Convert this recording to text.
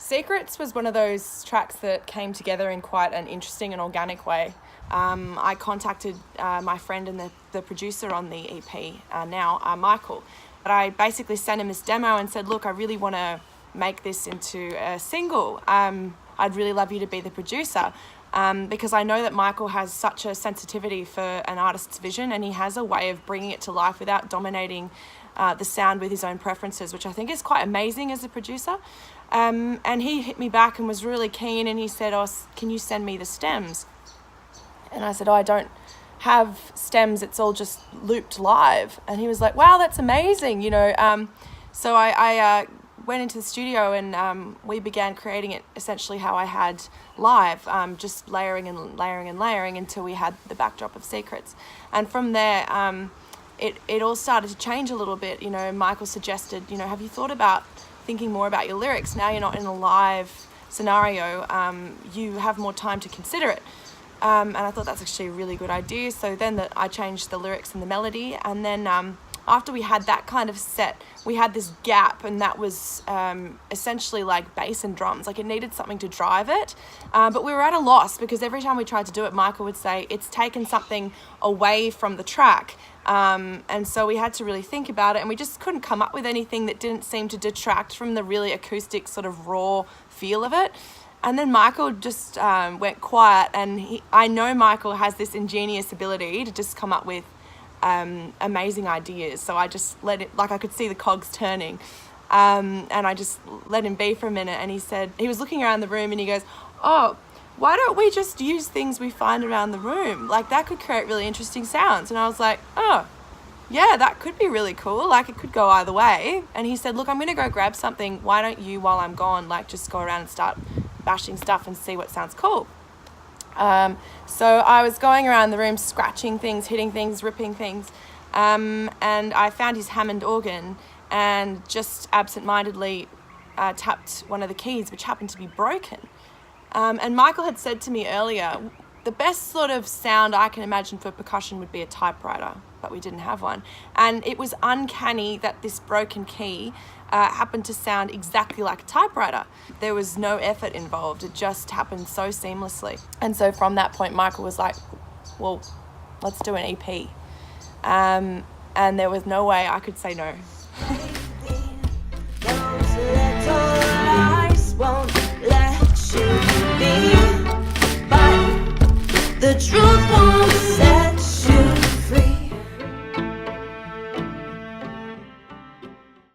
Secrets was one of those tracks that came together in quite an interesting and organic way. I contacted my friend and the producer on the EP Michael. But I basically sent him this demo and said, look, I really want to make this into a single. I'd really love you to be the producer. Because I know that Michael has such a sensitivity for an artist's vision, and he has a way of bringing it to life without dominating the sound with his own preferences, which I think is quite amazing as a producer. And he hit me back and was really keen, and he said, can you send me the stems? And I said, I don't have stems, it's all just looped live. And he was like, wow, that's amazing, So I went into the studio and we began creating it essentially how I had live, just layering and layering and layering until we had the backdrop of Secrets. And from there, it all started to change a little bit. Michael suggested, have you thought about thinking more about your lyrics? Now you're not in a live scenario, you have more time to consider it. And I thought that's actually a really good idea. So then I changed the lyrics and the melody, and then after we had that kind of set, we had this gap, and that was essentially like bass and drums. Like, it needed something to drive it, but we were at a loss because every time we tried to do it, Michael would say it's taken something away from the track, and so we had to really think about it, and we just couldn't come up with anything that didn't seem to detract from the really acoustic sort of raw feel of it. And then Michael just went quiet, and I know Michael has this ingenious ability to just come up with amazing ideas. So I just let it, like, I could see the cogs turning, and I just let him be for a minute. And he was looking around the room, and he goes, oh, why don't we just use things we find around the room? Like, that could create really interesting sounds. And I was like, oh, yeah, that could be really cool. Like, it could go either way. And he said, look, I'm going to go grab something. Why don't you, while I'm gone, like, just go around and start bashing stuff and see what sounds cool. So I was going around the room, scratching things, hitting things, ripping things, and I found his Hammond organ and just absentmindedly tapped one of the keys, which happened to be broken. And Michael had said to me earlier, the best sort of sound I can imagine for percussion would be a typewriter, but we didn't have one. And it was uncanny that this broken key happened to sound exactly like a typewriter. There was no effort involved. It just happened so seamlessly. And so from that point, Michael was like, well, let's do an EP. And there was no way I could say no.